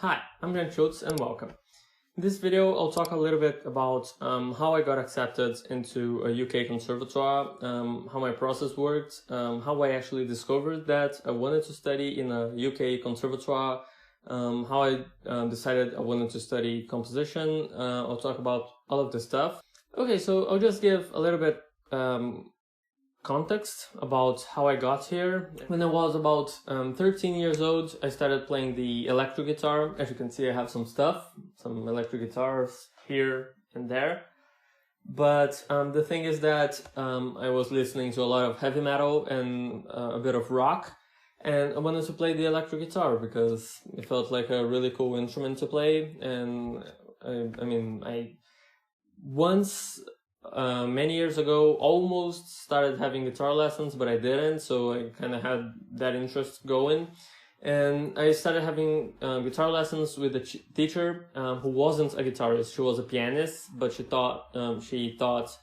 Hi, I'm Jean Szulc and welcome. In this video, I'll talk a little bit about how I got accepted into a UK conservatoire, how my process worked, how I actually discovered that I wanted to study in a UK conservatoire, how I decided I wanted to study composition. I'll talk about all of this stuff. Okay, so I'll just give a little bit context about how I got here. When I was about 13 years old, I started playing the electric guitar. As you can see, I have some electric guitars here and there. But the thing is that I was listening to a lot of heavy metal and a bit of rock, and I wanted to play the electric guitar because it felt like a really cool instrument to play. And I once many years ago almost started having guitar lessons, but I didn't, so I kind of had that interest going, and I started having guitar lessons with a teacher who wasn't a guitarist. She was a pianist, but she taught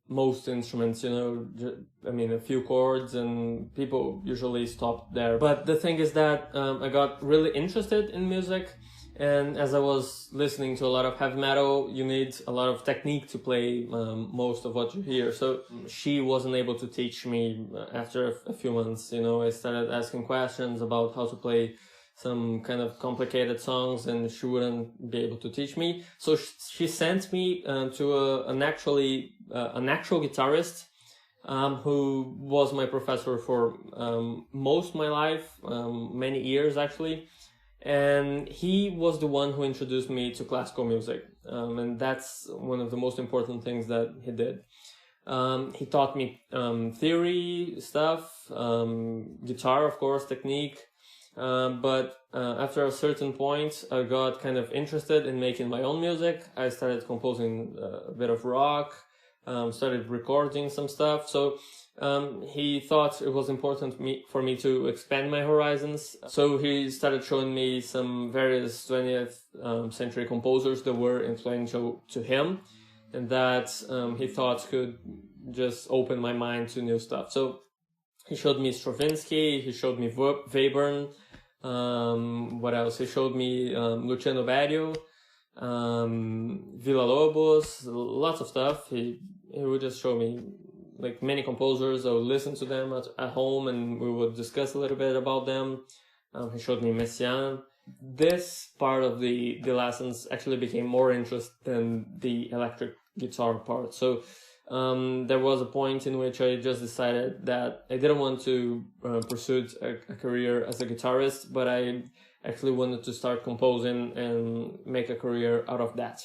most instruments, a few chords, and people usually stopped there. But the thing is that I got really interested in music. And as I was listening to a lot of heavy metal, you need a lot of technique to play most of what you hear. So she wasn't able to teach me after a few months. I started asking questions about how to play some kind of complicated songs, and she wouldn't be able to teach me. So she sent me to an actual guitarist who was my professor for most of my life, many years actually. And he was the one who introduced me to classical music, and that's one of the most important things that he did. He taught me theory stuff, guitar, of course, technique, but after a certain point, I got kind of interested in making my own music. I started composing a bit of rock, started recording some stuff. So he thought it was important for me to expand my horizons. So he started showing me some various 20th century composers that were influential to him, and that he thought could just open my mind to new stuff. So he showed me Stravinsky, he showed me Webern, what else? He showed me Luciano Berio, Villa-Lobos, lots of stuff. He would just show me like many composers. I would listen to them at home, and we would discuss a little bit about them. He showed me Messiaen. This part of the lessons actually became more interest than the electric guitar part. So there was a point in which I just decided that I didn't want to pursue a career as a guitarist, but I actually wanted to start composing and make a career out of that.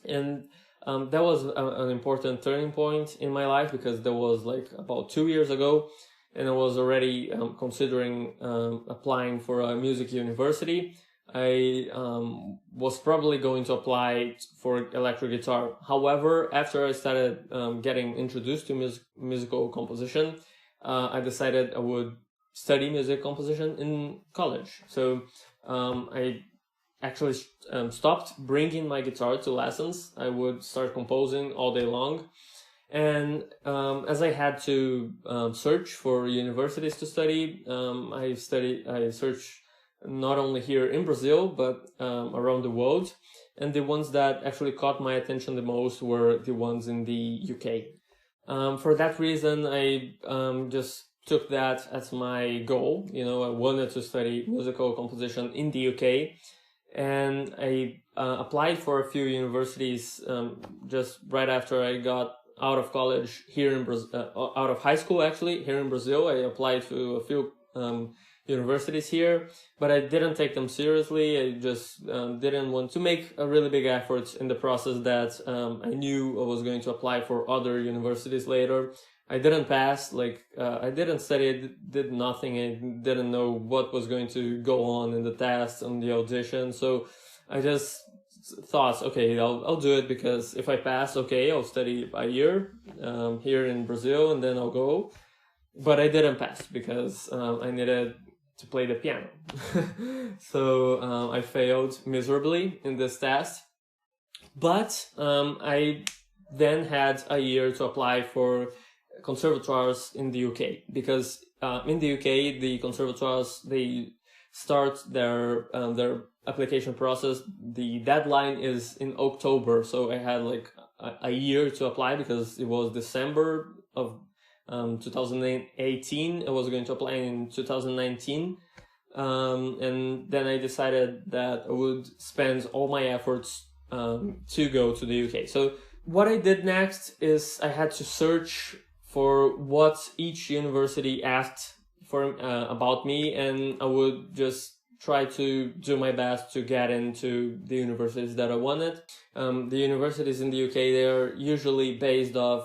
And that was an important turning point in my life, because that was like about 2 years ago, and I was already considering applying for a music university. I was probably going to apply for electric guitar. However, after I started getting introduced to musical composition, I decided I would study music composition in college. So I actually stopped bringing my guitar to lessons. I would start composing all day long. And as I had to search for universities to study, I searched not only here in Brazil, but around the world. And the ones that actually caught my attention the most were the ones in the UK. For that reason, I just took that as my goal. I wanted to study musical composition in the UK. And I applied for a few universities just right after I got out of college here in out of high school actually, here in Brazil. I applied to a few universities here, but I didn't take them seriously. I just didn't want to make a really big effort in the process that I knew I was going to apply for other universities later. I didn't pass, I didn't study, I did nothing, I didn't know what was going to go on in the test, on the audition, so I just thought, okay, I'll do it, because if I pass, okay, I'll study a year here in Brazil, and then I'll go. But I didn't pass, because I needed to play the piano. So I failed miserably in this test, but I then had a year to apply for conservatoires in the UK, because in the UK the conservatoires, they start their application process. The deadline is in October, so I had like a year to apply because it was December of 2018. I was going to apply in 2019. And then I decided that I would spend all my efforts to go to the UK. So what I did next is I had to search for what each university asked for about me, and I would just try to do my best to get into the universities that I wanted. The universities in the UK, they are usually based off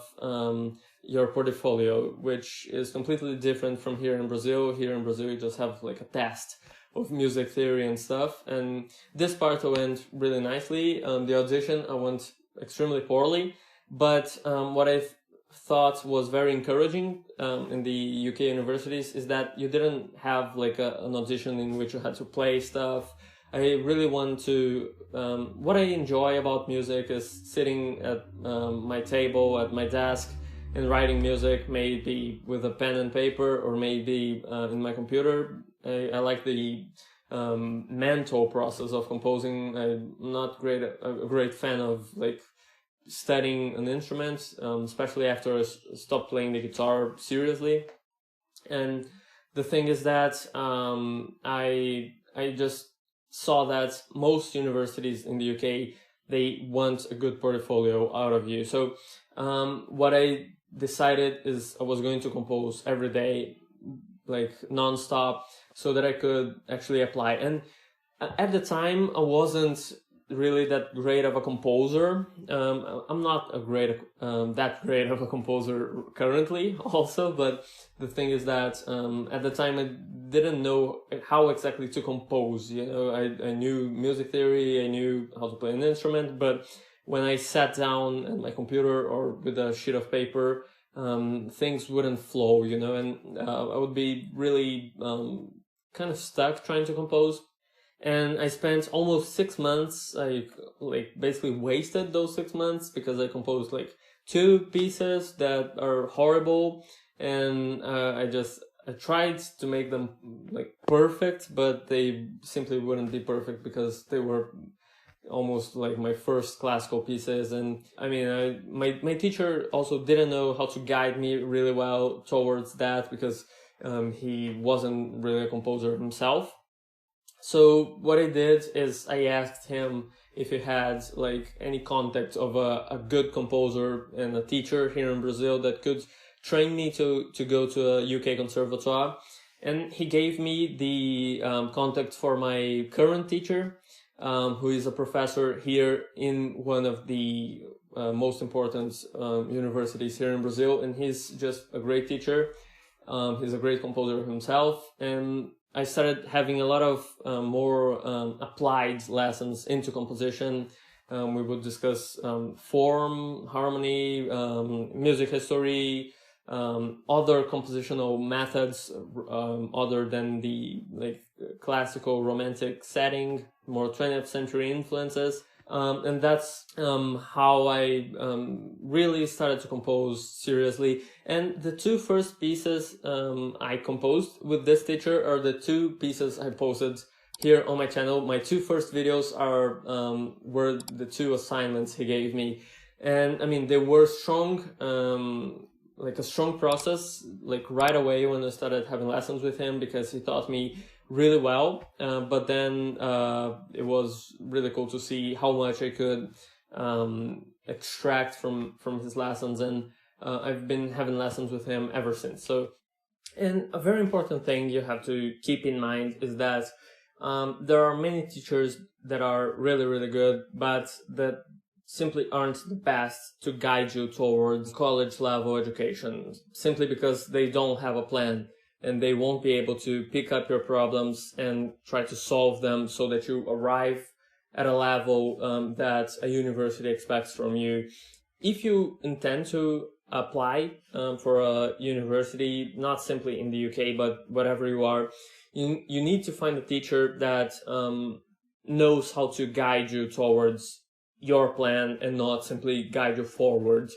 your portfolio, which is completely different from here in Brazil. Here in Brazil, you just have like a test of music theory and stuff. And this part went really nicely. The audition, I went extremely poorly. But what I thought was very encouraging in the UK universities is that you didn't have like an audition in which you had to play stuff. I really want to, what I enjoy about music is sitting at my table, at my desk, and writing music, maybe with a pen and paper or maybe in my computer. I like the mental process of composing. I'm not a great fan of like studying an instrument, especially after I stopped playing the guitar seriously. And the thing is that I just saw that most universities in the UK, they want a good portfolio out of you. So what I decided is I was going to compose every day, like non-stop, so that I could actually apply. And at the time, I wasn't really that great of a composer. I'm not that great of a composer currently also, but the thing is that at the time I didn't know how exactly to compose. You know, I knew music theory, I knew how to play an instrument, but when I sat down at my computer or with a sheet of paper, things wouldn't flow, you know, and I would be really kind of stuck trying to compose. And I spent almost 6 months. I basically wasted those 6 months because I composed like 2 pieces that are horrible, and I tried to make them like perfect, but they simply wouldn't be perfect because they were almost like my first classical pieces. And I mean, my teacher also didn't know how to guide me really well towards that because he wasn't really a composer himself. So what I did is I asked him if he had like any contact of a good composer and a teacher here in Brazil that could train me to go to a UK conservatoire. And he gave me the contact for my current teacher, who is a professor here in one of the most important universities here in Brazil. And he's just a great teacher. He's a great composer himself. And I started having a lot of more applied lessons into composition. We would discuss form, harmony, music history, other compositional methods other than the like classical romantic setting, more 20th century influences. And that's how I really started to compose seriously. And the 2 first pieces I composed with this teacher are the 2 pieces I posted here on my channel. My 2 first videos were the 2 assignments he gave me. And I mean, they were strong, like a strong process, like right away when I started having lessons with him, because he taught me really well, but then it was really cool to see how much I could extract from his lessons, and I've been having lessons with him ever since. So, and a very important thing you have to keep in mind is that there are many teachers that are really, really good, but that simply aren't the best to guide you towards college level education, simply because they don't have a plan. And they won't be able to pick up your problems and try to solve them so that you arrive at a level that a university expects from you. If you intend to apply for a university, not simply in the UK, but wherever you are, you need to find a teacher that knows how to guide you towards your plan and not simply guide you forward.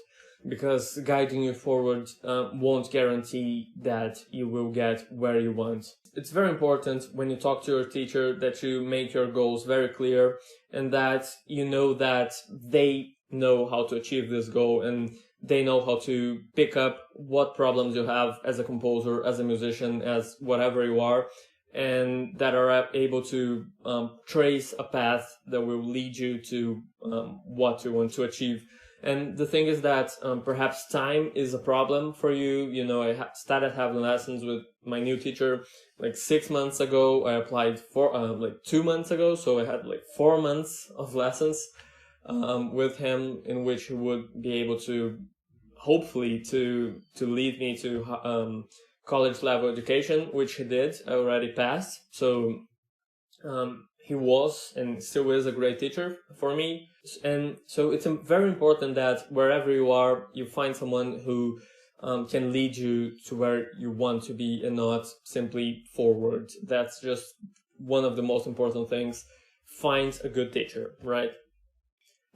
Because guiding you forward won't guarantee that you will get where you want. it's very important when you talk to your teacher that you make your goals very clear, and that you know that they know how to achieve this goal, and they know how to pick up what problems you have as a composer, as a musician, as whatever you are, and that are able to trace a path that will lead you to what you want to achieve. And the thing is that perhaps time is a problem for you. You know, I started having lessons with my new teacher like 6 months ago. I applied for like 2 months ago, so I had like 4 months of lessons with him, in which he would be able to hopefully to lead me to college level education, which he did. I already passed. So he was and still is a great teacher for me. And so it's very important that wherever you are, you find someone who can lead you to where you want to be and not simply forward. That's just one of the most important things. Find a good teacher, right?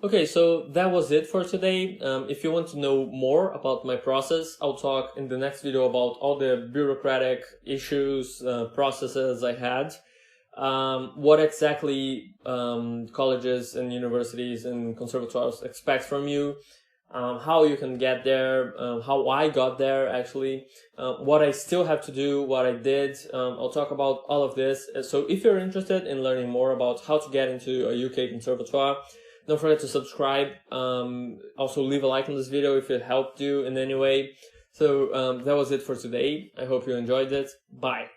Okay, so that was it for today. If you want to know more about my process, I'll talk in the next video about all the bureaucratic issues, processes I had. What exactly colleges and universities and conservatoires expect from you, how you can get there, how I got there actually, what I still have to do, what I did. I'll talk about all of this. So if you're interested in learning more about how to get into a UK conservatoire, don't forget to subscribe. Also leave a like on this video if it helped you in any way. So that was it for today. I hope you enjoyed it. Bye.